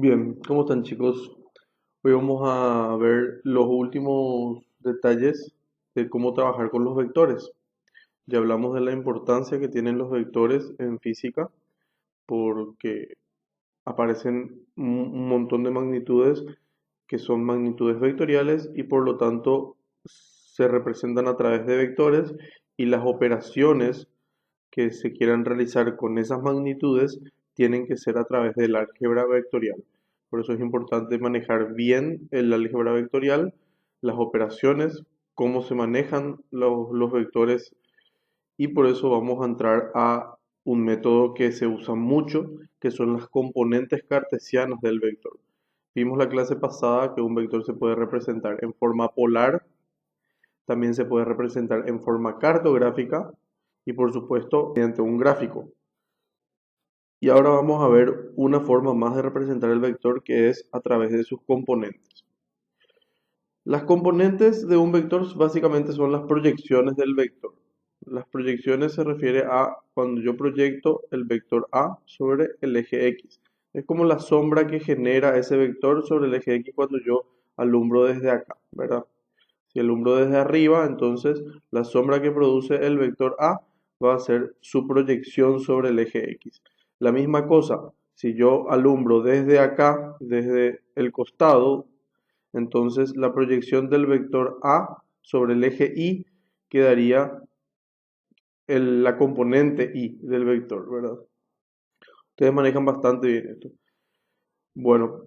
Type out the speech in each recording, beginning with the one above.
Bien, ¿cómo están chicos? Hoy vamos a ver los últimos detalles de cómo trabajar con los vectores. Ya hablamos de la importancia que tienen los vectores en física porque aparecen un montón de magnitudes que son magnitudes vectoriales y por lo tanto se representan a través de vectores y las operaciones que se quieran realizar con esas magnitudes tienen que ser a través del álgebra vectorial. Por eso es importante manejar bien el álgebra vectorial, las operaciones, cómo se manejan los vectores y por eso vamos a entrar a un método que se usa mucho, que son las componentes cartesianas del vector. Vimos la clase pasada que un vector se puede representar en forma polar, también se puede representar en forma cartográfica y por supuesto mediante un gráfico. Y ahora vamos a ver una forma más de representar el vector que es a través de sus componentes. Las componentes de un vector básicamente son las proyecciones del vector. Las proyecciones se refiere a cuando yo proyecto el vector A sobre el eje X. Es como la sombra que genera ese vector sobre el eje X cuando yo alumbro desde acá, ¿verdad? Si alumbro desde arriba, entonces la sombra que produce el vector A va a ser su proyección sobre el eje X. La misma cosa, si yo alumbro desde acá, desde el costado, entonces la proyección del vector A sobre el eje Y quedaría la componente Y del vector, ¿verdad? Ustedes manejan bastante bien esto. Bueno,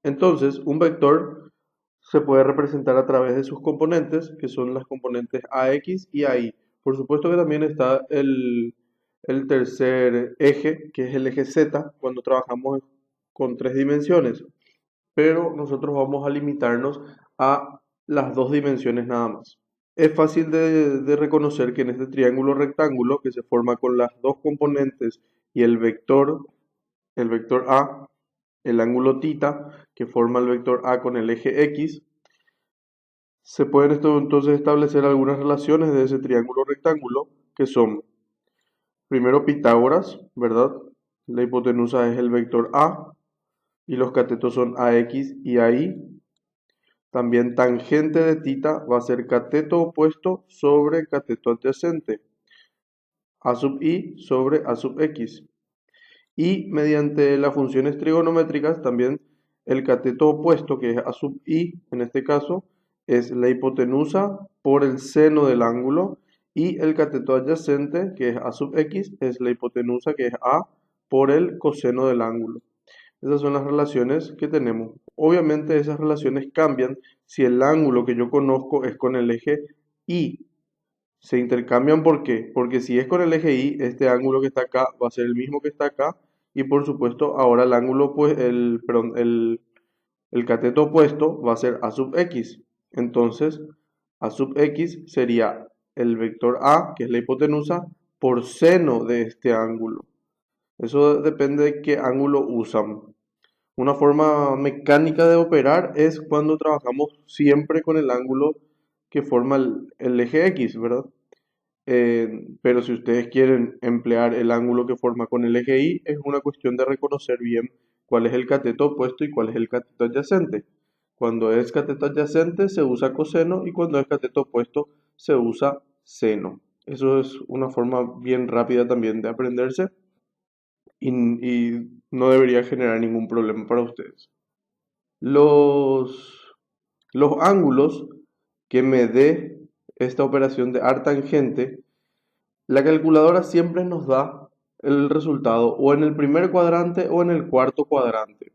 entonces un vector se puede representar a través de sus componentes, que son las componentes AX y AI. Por supuesto que también está el tercer eje, que es el eje Z, cuando trabajamos con tres dimensiones. Pero nosotros vamos a limitarnos a las dos dimensiones nada más. Es fácil de reconocer que en este triángulo rectángulo, que se forma con las dos componentes y el vector A, el ángulo θ, que forma el vector A con el eje X, se pueden entonces establecer algunas relaciones de ese triángulo rectángulo que son, primero Pitágoras, ¿verdad? La hipotenusa es el vector A y los catetos son AX y AI. También tangente de θ va a ser cateto opuesto sobre cateto adyacente, A sub I sobre A sub X. Y mediante las funciones trigonométricas también el cateto opuesto, que es A sub I en este caso, es la hipotenusa por el seno del ángulo y el cateto adyacente, que es A sub X, es la hipotenusa, que es A por el coseno del ángulo. Esas son las relaciones que tenemos. Obviamente esas relaciones cambian si el ángulo que yo conozco es con el eje Y. Se intercambian, ¿por qué? Porque si es con el eje Y, este ángulo que está acá va a ser el mismo que está acá. Y por supuesto, ahora el ángulo, pues, el cateto opuesto va a ser A sub X. Entonces, A sub X sería el vector A, que es la hipotenusa, por seno de este ángulo. Eso depende de qué ángulo usan. Una forma mecánica de operar es cuando trabajamos siempre con el ángulo que forma el eje X, ¿verdad? Pero si ustedes quieren emplear el ángulo que forma con el eje Y, es una cuestión de reconocer bien cuál es el cateto opuesto y cuál es el cateto adyacente. Cuando es cateto adyacente se usa coseno y cuando es cateto opuesto se usa seno. Eso es una forma bien rápida también de aprenderse y no debería generar ningún problema para ustedes. Los, los ángulos que me dé esta operación de artangente, la calculadora siempre nos da el resultado o en el primer cuadrante o en el cuarto cuadrante.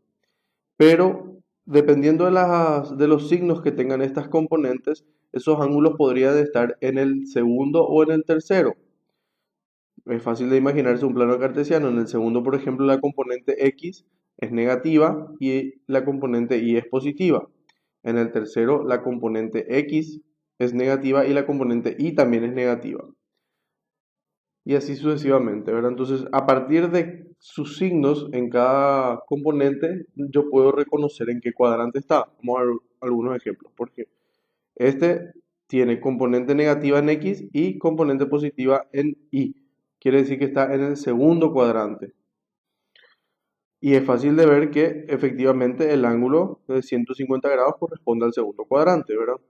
Pero dependiendo de los signos que tengan estas componentes, esos ángulos podrían estar en el segundo o en el tercero. Es fácil de imaginarse un plano cartesiano. En el segundo, por ejemplo, la componente X es negativa y la componente Y es positiva. En el tercero, la componente X es negativa y la componente Y también es negativa. Y así sucesivamente, ¿verdad? Entonces, a partir de sus signos en cada componente, yo puedo reconocer en qué cuadrante está. Vamos a ver algunos ejemplos. Porque este tiene componente negativa en X y componente positiva en Y. Quiere decir que está en el segundo cuadrante. Y es fácil de ver que efectivamente el ángulo de 150 grados corresponde al segundo cuadrante, ¿verdad?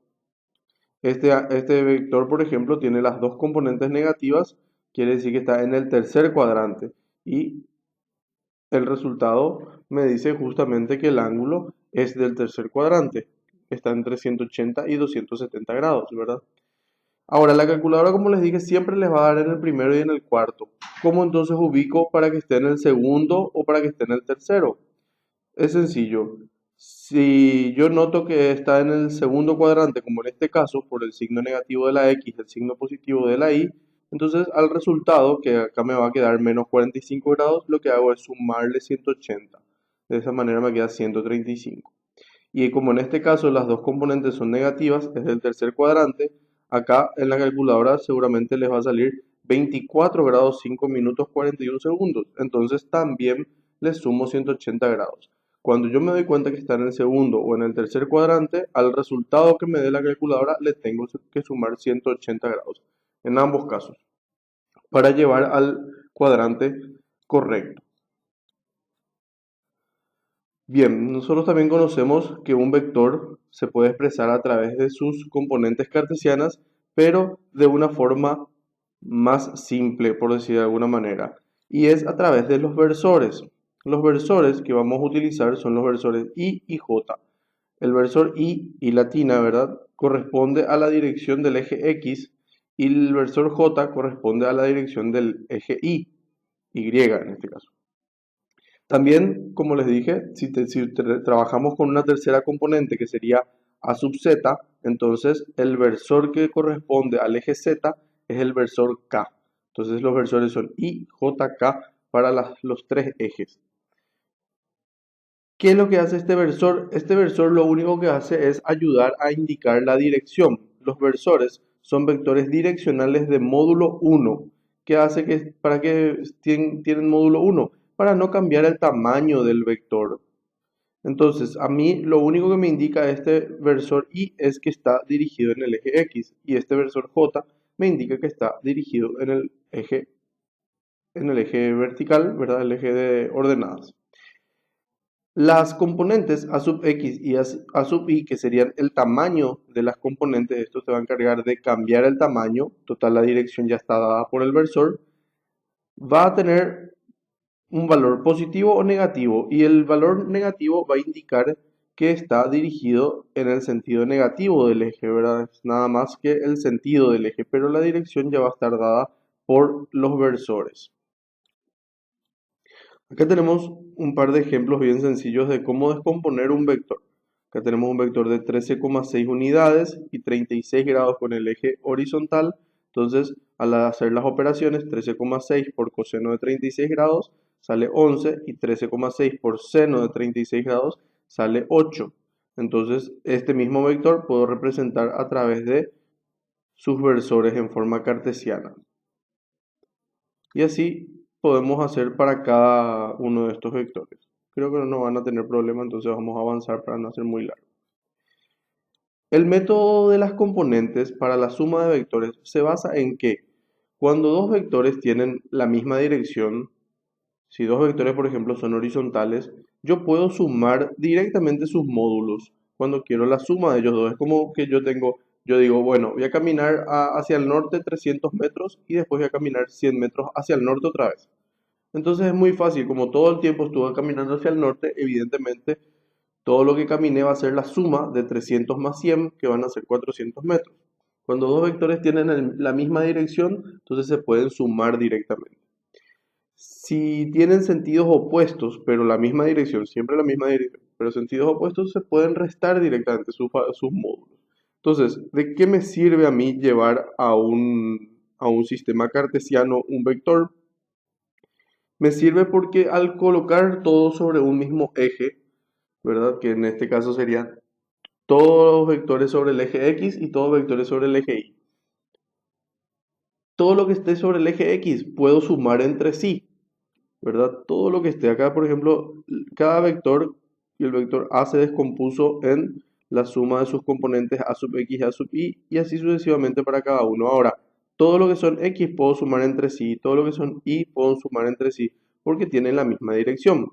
Este vector, por ejemplo, tiene las dos componentes negativas, quiere decir que está en el tercer cuadrante. Y el resultado me dice justamente que el ángulo es del tercer cuadrante. Está entre 180 y 270 grados, ¿verdad? Ahora, la calculadora, como les dije, siempre les va a dar en el primero y en el cuarto. ¿Cómo entonces ubico para que esté en el segundo o para que esté en el tercero? Es sencillo. Si yo noto que está en el segundo cuadrante, como en este caso, por el signo negativo de la X, el signo positivo de la Y, entonces al resultado, que acá me va a quedar menos 45 grados, lo que hago es sumarle 180. De esa manera me queda 135. Y como en este caso las dos componentes son negativas, es del tercer cuadrante, acá en la calculadora seguramente les va a salir 24 grados 5 minutos 41 segundos. Entonces también les sumo 180 grados. Cuando yo me doy cuenta que está en el segundo o en el tercer cuadrante, al resultado que me dé la calculadora le tengo que sumar 180 grados. En ambos casos, para llevar al cuadrante correcto. Bien, nosotros también conocemos que un vector se puede expresar a través de sus componentes cartesianas, pero de una forma más simple, por decir de alguna manera, y es a través de los versores. Los versores que vamos a utilizar son los versores I y J. El versor I latina, ¿verdad? Corresponde a la dirección del eje X y el versor J corresponde a la dirección del eje Y en este caso. También, como les dije, si trabajamos con una tercera componente que sería A sub z, entonces el versor que corresponde al eje z es el versor K. Entonces los versores son I, J, K para los tres ejes. ¿Qué es lo que hace este versor? Este versor lo único que hace es ayudar a indicar la dirección. Los versores son vectores direccionales de módulo 1. ¿Qué hace para que tienen módulo 1? Para no cambiar el tamaño del vector. Entonces, a mí lo único que me indica este versor Y es que está dirigido en el eje X y este versor J me indica que está dirigido en el eje vertical, ¿verdad? El eje de ordenadas. Las componentes A sub X y A sub Y, que serían el tamaño de las componentes, esto se va a encargar de cambiar el tamaño, total la dirección ya está dada por el versor, va a tener un valor positivo o negativo y el valor negativo va a indicar que está dirigido en el sentido negativo del eje, ¿verdad? Es nada más que el sentido del eje, pero la dirección ya va a estar dada por los versores. Acá tenemos un par de ejemplos bien sencillos de cómo descomponer un vector. Acá tenemos un vector de 13,6 unidades y 36 grados con el eje horizontal. Entonces, al hacer las operaciones, 13,6 por coseno de 36 grados sale 11 y 13,6 por seno de 36 grados sale 8. Entonces, este mismo vector puedo representar a través de sus versores en forma cartesiana. Y así podemos hacer para cada uno de estos vectores. Creo que no van a tener problema, entonces vamos a avanzar para no hacer muy largo. El método de las componentes para la suma de vectores se basa en que cuando dos vectores tienen la misma dirección, si dos vectores por ejemplo son horizontales, yo puedo sumar directamente sus módulos cuando quiero la suma de ellos dos. Es como que yo digo, bueno, voy a caminar hacia el norte 300 metros y después voy a caminar 100 metros hacia el norte otra vez. Entonces es muy fácil, como todo el tiempo estuve caminando hacia el norte, evidentemente todo lo que caminé va a ser la suma de 300 más 100, que van a ser 400 metros. Cuando dos vectores tienen la misma dirección, entonces se pueden sumar directamente. Si tienen sentidos opuestos, pero la misma dirección, siempre la misma dirección, pero sentidos opuestos, se pueden restar directamente sus módulos. Entonces, ¿de qué me sirve a mí llevar a un sistema cartesiano un vector? Me sirve porque al colocar todo sobre un mismo eje, ¿verdad? Que en este caso serían todos los vectores sobre el eje X y todos los vectores sobre el eje Y. Todo lo que esté sobre el eje X puedo sumar entre sí, ¿verdad? Todo lo que esté acá, por ejemplo, cada vector y el vector A se descompuso en la suma de sus componentes A sub X y A sub Y así sucesivamente para cada uno. Ahora, todo lo que son X puedo sumar entre sí, todo lo que son Y puedo sumar entre sí porque tienen la misma dirección.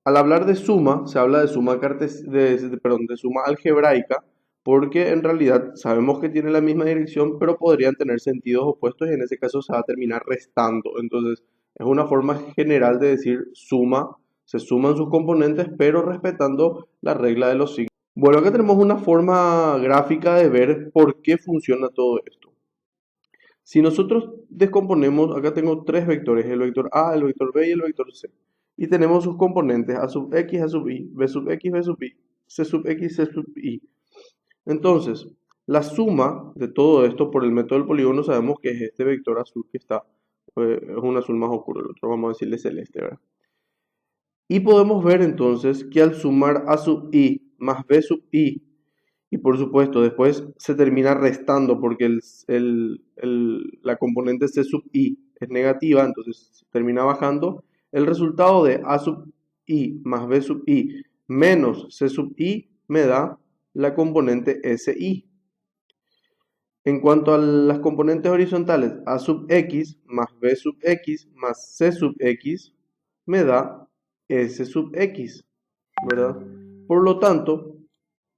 Al hablar de suma, se habla de suma de suma algebraica, porque en realidad sabemos que tiene la misma dirección, pero podrían tener sentidos opuestos y en ese caso se va a terminar restando. Entonces, es una forma general de decir suma, se suman sus componentes, pero respetando la regla de los signos. Bueno, acá tenemos una forma gráfica de ver por qué funciona todo esto. Si nosotros descomponemos, acá tengo tres vectores, el vector A, el vector B y el vector C. Y tenemos sus componentes A sub X, A sub Y, B sub X, B sub Y, C sub X, C sub Y. Entonces, la suma de todo esto por el método del polígono sabemos que es este vector azul que está, es un azul más oscuro, el otro vamos a decirle celeste, ¿verdad? Y podemos ver entonces que al sumar A sub I más B sub I, y por supuesto después se termina restando porque la componente C sub I es negativa, entonces termina bajando, el resultado de A sub I más B sub I menos C sub I me da la componente SI. En cuanto a las componentes horizontales, A sub X más B sub X más C sub X me da S sub X, ¿verdad? Por lo tanto,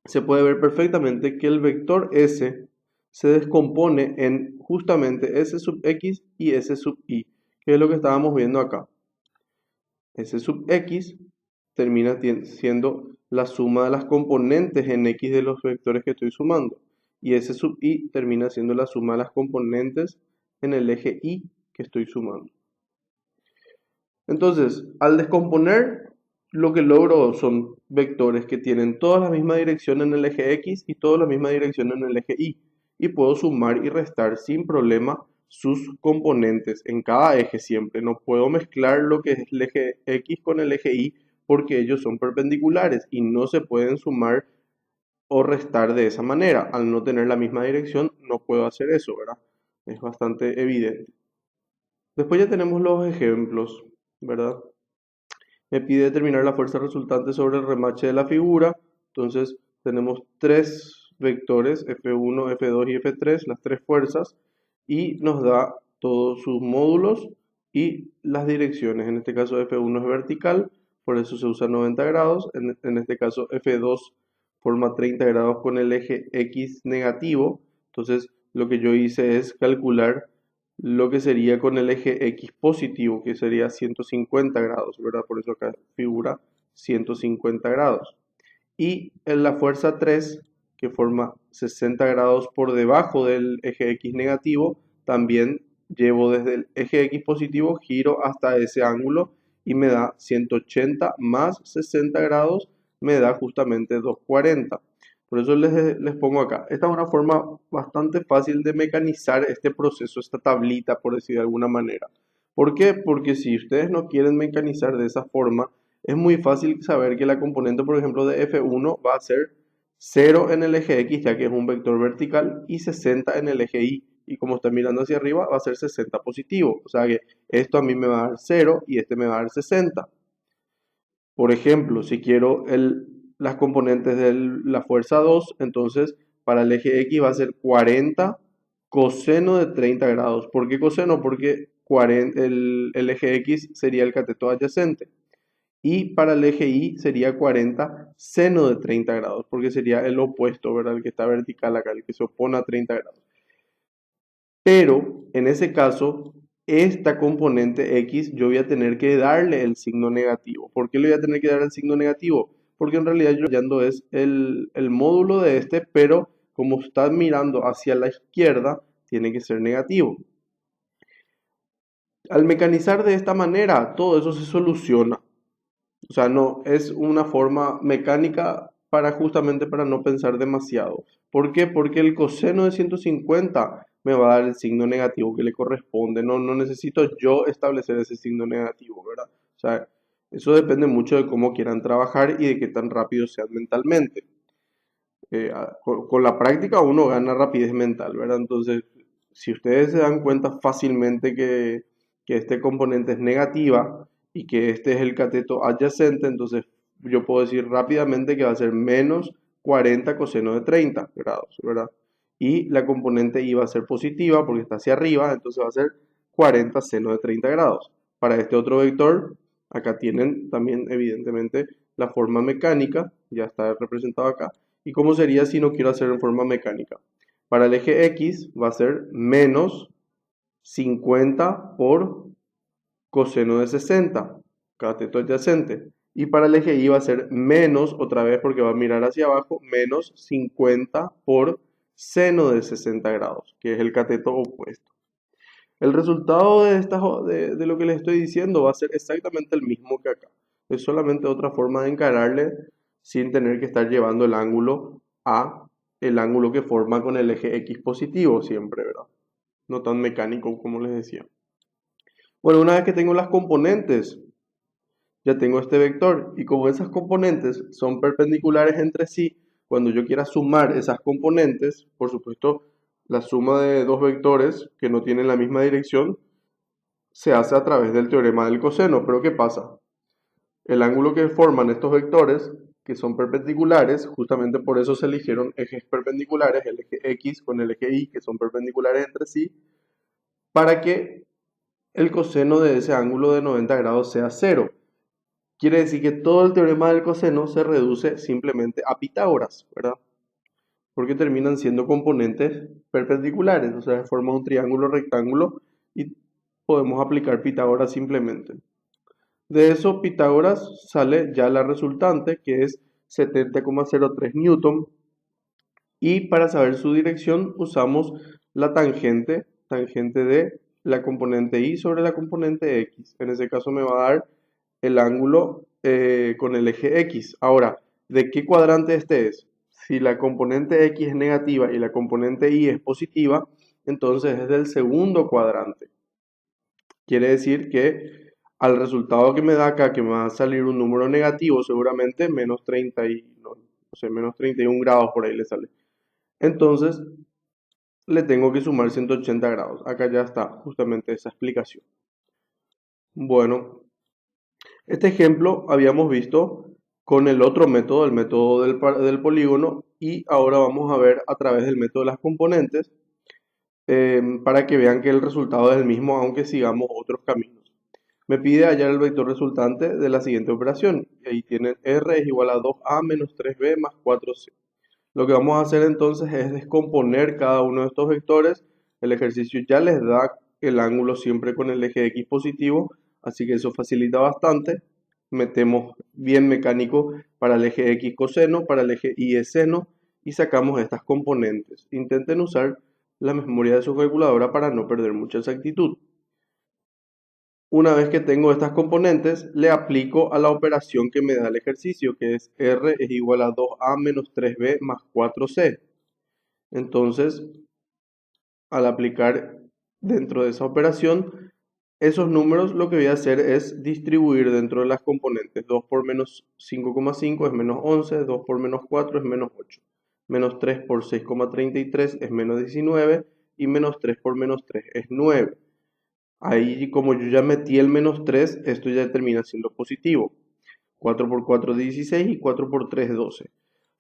se puede ver perfectamente que el vector S se descompone en justamente S sub X y S sub Y, que es lo que estábamos viendo acá. S sub X termina siendo la suma de las componentes en X de los vectores que estoy sumando. Y S sub Y termina siendo la suma de las componentes en el eje Y que estoy sumando. Entonces, al descomponer, lo que logro son vectores que tienen toda la misma dirección en el eje X y toda la misma dirección en el eje Y. Y puedo sumar y restar sin problema sus componentes en cada eje siempre. No puedo mezclar lo que es el eje X con el eje Y porque ellos son perpendiculares y no se pueden sumar o restar de esa manera. Al no tener la misma dirección no puedo hacer eso, ¿verdad? Es bastante evidente. Después ya tenemos los ejemplos, ¿verdad? Me pide determinar la fuerza resultante sobre el remache de la figura. Entonces tenemos tres vectores, F1, F2 y F3, las tres fuerzas, y nos da todos sus módulos y las direcciones. En este caso F1 es vertical, por eso se usa 90 grados. En este caso F2 forma 30 grados con el eje X negativo. Entonces lo que yo hice es calcular lo que sería con el eje X positivo, que sería 150 grados, ¿verdad? Por eso acá figura 150 grados. Y en la fuerza 3, que forma 60 grados por debajo del eje X negativo, también llevo desde el eje X positivo, giro hasta ese ángulo y me da 180 más 60 grados, me da justamente 240. Por eso les pongo acá. Esta es una forma bastante fácil de mecanizar este proceso, esta tablita, por decir de alguna manera. ¿Por qué? Porque si ustedes no quieren mecanizar de esa forma, es muy fácil saber que la componente, por ejemplo, de F1 va a ser 0 en el eje X, ya que es un vector vertical, y 60 en el eje Y. Y como está mirando hacia arriba, va a ser 60 positivo. O sea que esto a mí me va a dar 0 y este me va a dar 60. Por ejemplo, si quiero las componentes de la fuerza 2, entonces para el eje X va a ser 40 coseno de 30 grados. ¿Por qué coseno? Porque el eje X sería el cateto adyacente. Y para el eje Y sería 40 seno de 30 grados, porque sería el opuesto, ¿verdad? El que está vertical acá, el que se opone a 30 grados. Pero en ese caso, esta componente X yo voy a tener que darle el signo negativo. ¿Por qué le voy a tener que dar el signo negativo? Porque en realidad yo hallando es el módulo de este, pero como está mirando hacia la izquierda, tiene que ser negativo. Al mecanizar de esta manera, todo eso se soluciona. O sea, no es una forma mecánica justamente para no pensar demasiado. ¿Por qué? Porque el coseno de 150 me va a dar el signo negativo que le corresponde. No necesito yo establecer ese signo negativo, ¿verdad? O sea, eso depende mucho de cómo quieran trabajar y de qué tan rápido sean mentalmente. Con la práctica uno gana rapidez mental, ¿verdad? Entonces, si ustedes se dan cuenta fácilmente que este componente es negativa y que este es el cateto adyacente, entonces yo puedo decir rápidamente que va a ser menos 40 coseno de 30 grados, ¿verdad? Y la componente Y va a ser positiva porque está hacia arriba, entonces va a ser 40 seno de 30 grados. Para este otro vector, Acá tienen también evidentemente la forma mecánica, ya está representado acá. ¿Y cómo sería si no quiero hacer en forma mecánica? Para el eje X va a ser menos 50 por coseno de 60, cateto adyacente. Y para el eje Y va a ser menos, otra vez porque va a mirar hacia abajo, menos 50 por seno de 60 grados, que es el cateto opuesto. El resultado de lo que les estoy diciendo va a ser exactamente el mismo que acá. Es solamente otra forma de encararle sin tener que estar llevando el ángulo a el ángulo que forma con el eje X positivo siempre, ¿verdad? No tan mecánico como les decía. Bueno, una vez que tengo las componentes, ya tengo este vector. Y como esas componentes son perpendiculares entre sí, cuando yo quiera sumar esas componentes, por supuesto, la suma de dos vectores que no tienen la misma dirección se hace a través del teorema del coseno. Pero ¿qué pasa? El ángulo que forman estos vectores, que son perpendiculares, justamente por eso se eligieron ejes perpendiculares, el eje X con el eje Y, que son perpendiculares entre sí, para que el coseno de ese ángulo de 90 grados sea cero. Quiere decir que todo el teorema del coseno se reduce simplemente a Pitágoras, ¿verdad? Porque terminan siendo componentes perpendiculares, o sea, forma un triángulo rectángulo y podemos aplicar Pitágoras simplemente. De eso, Pitágoras sale ya la resultante, que es 70,03 newton, y para saber su dirección usamos la tangente de la componente Y sobre la componente X. En ese caso me va a dar el ángulo con el eje X. Ahora, ¿de qué cuadrante este es? Si la componente X es negativa y la componente Y es positiva, entonces es del segundo cuadrante. Quiere decir que al resultado que me da acá, que me va a salir un número negativo, seguramente menos 30 y, no sé, menos 31 grados por ahí le sale. Entonces le tengo que sumar 180 grados. Acá ya está justamente esa explicación. Bueno, este ejemplo habíamos visto con el otro método, el método del polígono, y ahora vamos a ver a través del método de las componentes para que vean que el resultado es el mismo aunque sigamos otros caminos. Me pide hallar el vector resultante de la siguiente operación. Y ahí tienen R es igual a 2A menos 3B más 4C. Lo que vamos a hacer entonces es descomponer cada uno de estos vectores. El ejercicio ya les da el ángulo siempre con el eje X positivo, así que eso facilita bastante. Metemos bien mecánico para el eje X coseno, para el eje Y seno y sacamos estas componentes. Intenten usar la memoria de su calculadora para no perder mucha exactitud. Una vez que tengo estas componentes, le aplico a la operación que me da el ejercicio, que es R es igual a 2A menos 3B más 4C. Entonces, al aplicar dentro de esa operación, esos números lo que voy a hacer es distribuir dentro de las componentes. 2 por menos 5,5 es menos 11, 2 por menos 4 es menos 8. Menos 3 por 6,33 es menos 19 y menos 3 por menos 3 es 9. Ahí como yo ya metí el menos 3, esto ya termina siendo positivo. 4 por 4 es 16 y 4 por 3 es 12.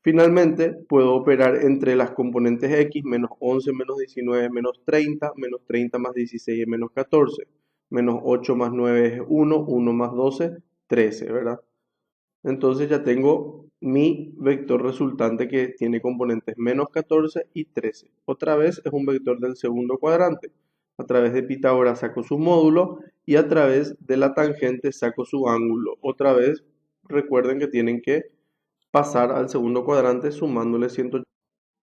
Finalmente puedo operar entre las componentes X, menos 11 menos 19 menos 30 más 16 es menos 14, menos 8 más 9 es 1, 1 más 12, 13, ¿verdad? Entonces ya tengo mi vector resultante que tiene componentes menos 14 y 13. Otra vez es un vector del segundo cuadrante. A través de Pitágoras saco su módulo y a través de la tangente saco su ángulo. Otra vez recuerden que tienen que pasar al segundo cuadrante sumándole 180.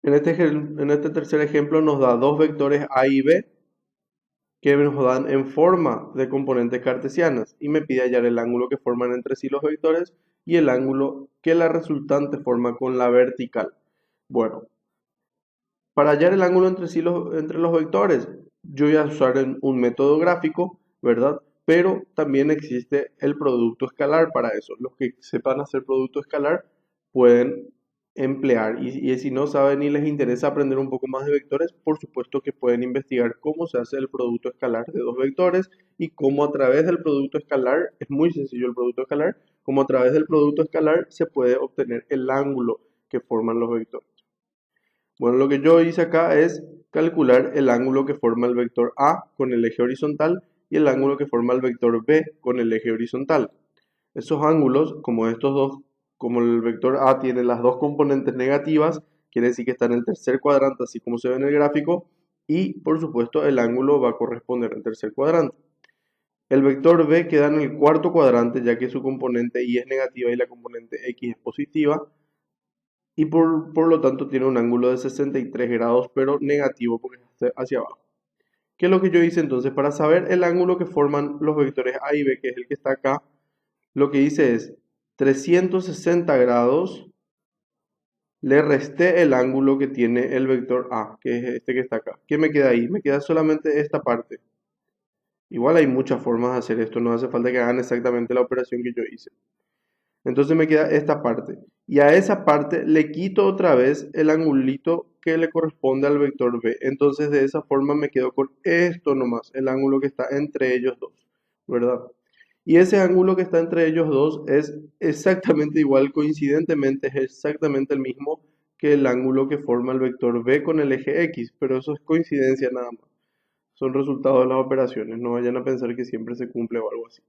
En este tercer ejemplo nos da dos vectores A y B que nos dan en forma de componentes cartesianas y me pide hallar el ángulo que forman entre sí los vectores y el ángulo que la resultante forma con la vertical. Bueno, para hallar el ángulo entre los vectores, yo voy a usar un método gráfico, ¿verdad? Pero también existe el producto escalar para eso. Los que sepan hacer producto escalar pueden emplear. Y si no saben y les interesa aprender un poco más de vectores, por supuesto que pueden investigar cómo se hace el producto escalar de dos vectores y cómo a través del producto escalar, es muy sencillo el producto escalar, cómo a través del producto escalar se puede obtener el ángulo que forman los vectores. Bueno, lo que yo hice acá es calcular el ángulo que forma el vector A con el eje horizontal y el ángulo que forma el vector B con el eje horizontal. Esos ángulos, como estos dos, como el vector A tiene las dos componentes negativas, quiere decir que está en el tercer cuadrante, así como se ve en el gráfico, y por supuesto el ángulo va a corresponder al tercer cuadrante. El vector B queda en el cuarto cuadrante, ya que su componente Y es negativa y la componente X es positiva, y por lo tanto tiene un ángulo de 63 grados, pero negativo porque está hacia abajo. ¿Qué es lo que yo hice entonces? Para saber el ángulo que forman los vectores A y B, que es el que está acá, lo que hice es 360 grados, le resté el ángulo que tiene el vector A, que es este que está acá. ¿Qué me queda ahí? Me queda solamente esta parte. Igual hay muchas formas de hacer esto, no hace falta que hagan exactamente la operación que yo hice. Entonces me queda esta parte. Y a esa parte le quito otra vez el angulito que le corresponde al vector B. Entonces de esa forma me quedo con esto nomás, el ángulo que está entre ellos dos, ¿verdad? Y ese ángulo que está entre ellos dos es exactamente igual, coincidentemente es exactamente el mismo que el ángulo que forma el vector B con el eje X, pero eso es coincidencia nada más. Son resultados de las operaciones, no vayan a pensar que siempre se cumple o algo así.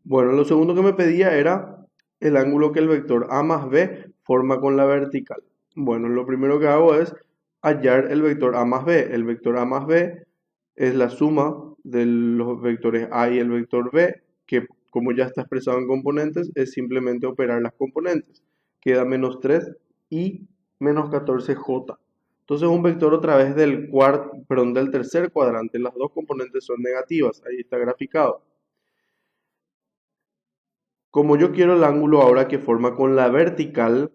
Bueno, lo segundo que me pedía era el ángulo que el vector A más B forma con la vertical. Bueno, lo primero que hago es hallar el vector A más B. El vector A más B es la suma de los vectores A y el vector B, que como ya está expresado en componentes, es simplemente operar las componentes. Queda menos 3 y menos 14J. Entonces un vector otra vez del tercer cuadrante. Las dos componentes son negativas. Ahí está graficado. Como yo quiero el ángulo ahora que forma con la vertical,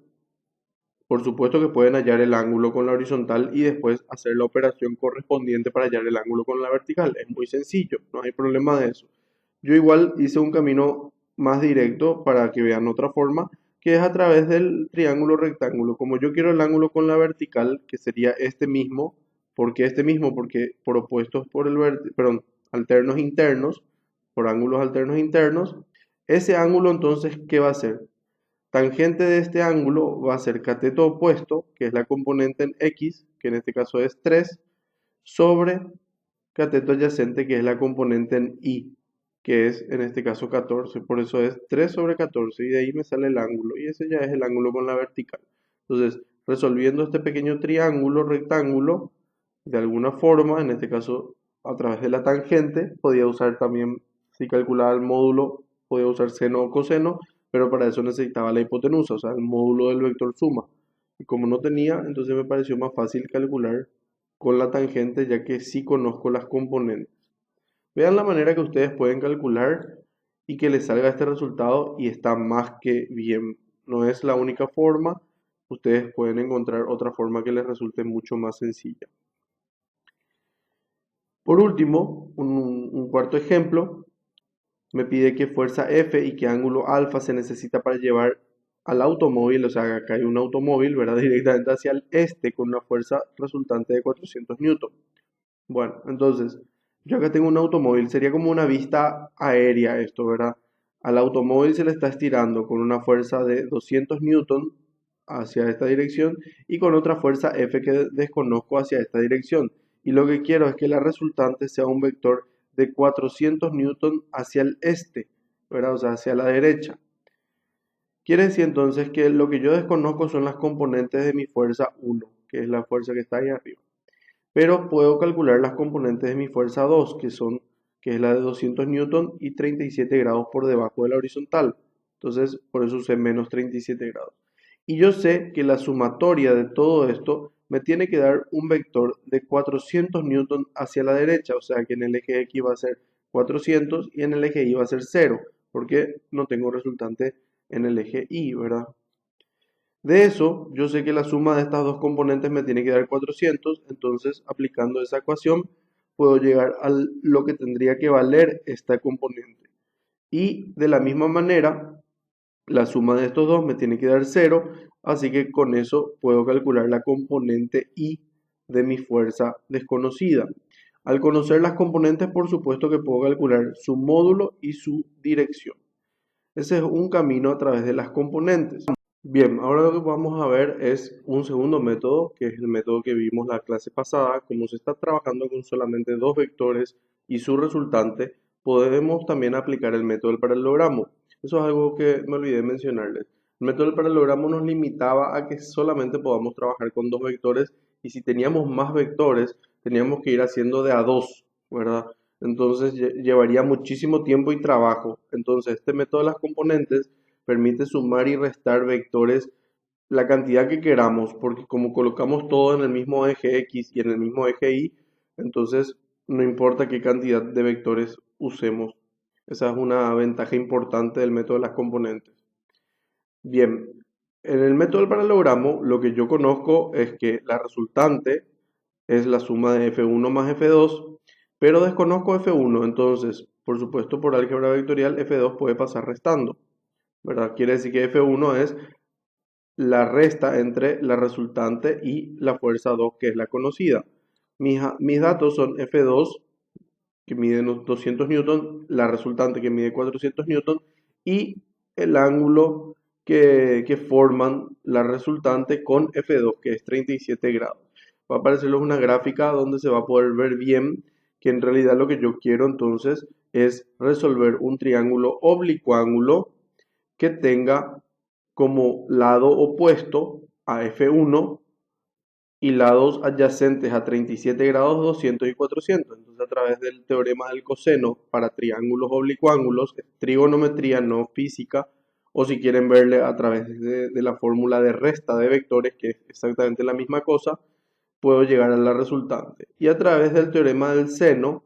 por supuesto que pueden hallar el ángulo con la horizontal y después hacer la operación correspondiente para hallar el ángulo con la vertical. Es muy sencillo, no hay problema de eso. Yo igual hice un camino más directo para que vean otra forma, que es a través del triángulo rectángulo. Como yo quiero el ángulo con la vertical, que sería este mismo, ¿por qué este mismo? Porque por opuestos por alternos internos, por ángulos alternos internos, ese ángulo entonces, ¿qué va a ser? Tangente de este ángulo va a ser cateto opuesto, que es la componente en X, que en este caso es 3, sobre cateto adyacente, que es la componente en Y, que es en este caso 14. Por eso es 3 sobre 14 y de ahí me sale el ángulo. Y ese ya es el ángulo con la vertical. Entonces, resolviendo este pequeño triángulo rectángulo, de alguna forma, en este caso a través de la tangente, podía usar también, si calculaba el módulo, podía usar seno o coseno, pero para eso necesitaba la hipotenusa, o sea, el módulo del vector suma. Y como no tenía, entonces me pareció más fácil calcular con la tangente, ya que sí conozco las componentes. Vean la manera que ustedes pueden calcular y que les salga este resultado y está más que bien. No es la única forma, ustedes pueden encontrar otra forma que les resulte mucho más sencilla. Por último, un cuarto ejemplo, me pide qué fuerza F y qué ángulo alfa se necesita para llevar al automóvil, o sea, acá hay un automóvil, ¿verdad? Directamente hacia el este con una fuerza resultante de 400 newton. Bueno, entonces, yo acá tengo un automóvil, sería como una vista aérea esto, ¿verdad? Al automóvil se le está estirando con una fuerza de 200 newton hacia esta dirección y con otra fuerza F que desconozco hacia esta dirección. Y lo que quiero es que la resultante sea un vector de 400 newton hacia el este, ¿verdad? O sea, hacia la derecha. Quiere decir entonces que lo que yo desconozco son las componentes de mi fuerza 1, que es la fuerza que está ahí arriba. Pero puedo calcular las componentes de mi fuerza 2, que es la de 200 newton y 37 grados por debajo de la horizontal. Entonces, por eso usé menos 37 grados. Y yo sé que la sumatoria de todo esto me tiene que dar un vector de 400 newton hacia la derecha, o sea que en el eje X va a ser 400 y en el eje Y va a ser 0, porque no tengo resultante en el eje Y, ¿verdad? De eso, yo sé que la suma de estas dos componentes me tiene que dar 400, entonces aplicando esa ecuación puedo llegar a lo que tendría que valer esta componente. Y de la misma manera, la suma de estos dos me tiene que dar 0, así que con eso puedo calcular la componente I de mi fuerza desconocida. Al conocer las componentes, por supuesto que puedo calcular su módulo y su dirección. Ese es un camino a través de las componentes. Bien, ahora lo que vamos a ver es un segundo método, que es el método que vimos la clase pasada. Como se está trabajando con solamente dos vectores y su resultante, podemos también aplicar el método del paralelogramo. Eso es algo que me olvidé de mencionarles. El método del paralelogramo nos limitaba a que solamente podamos trabajar con dos vectores y si teníamos más vectores, teníamos que ir haciendo de a dos, ¿verdad? Entonces llevaría muchísimo tiempo y trabajo. Entonces este método de las componentes permite sumar y restar vectores la cantidad que queramos, porque como colocamos todo en el mismo eje X y en el mismo eje Y, entonces no importa qué cantidad de vectores usemos. Esa es una ventaja importante del método de las componentes. Bien, en el método del paralelogramo lo que yo conozco es que la resultante es la suma de F1 más F2, pero desconozco F1, entonces, por supuesto, por álgebra vectorial, F2 puede pasar restando, ¿verdad? Quiere decir que F1 es la resta entre la resultante y la fuerza 2, que es la conocida. Mis datos son F2, que mide 200 newton, la resultante que mide 400 newton, y el ángulo que forman la resultante con F2, que es 37 grados. Va a aparecerles una gráfica donde se va a poder ver bien que en realidad lo que yo quiero entonces es resolver un triángulo oblicuángulo que tenga como lado opuesto a F1 y lados adyacentes a 37 grados, 200 y 400. Entonces, a través del teorema del coseno para triángulos oblicuángulos, trigonometría no física, o si quieren verle a través de la fórmula de resta de vectores, que es exactamente la misma cosa, puedo llegar a la resultante. Y a través del teorema del seno,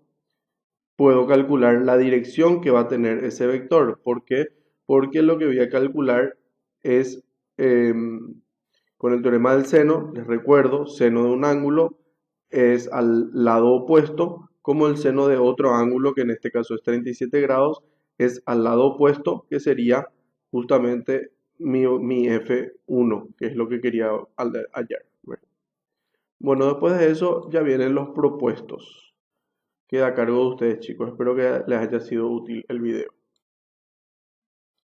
puedo calcular la dirección que va a tener ese vector. ¿Por qué? Porque lo que voy a calcular es con el teorema del seno, les recuerdo, seno de un ángulo es al lado opuesto, como el seno de otro ángulo, que en este caso es 37 grados, es al lado opuesto, que sería justamente mi F1, que es lo que quería hallar. Bueno, después de eso ya vienen los propuestos. Queda a cargo de ustedes, chicos. Espero que les haya sido útil el video.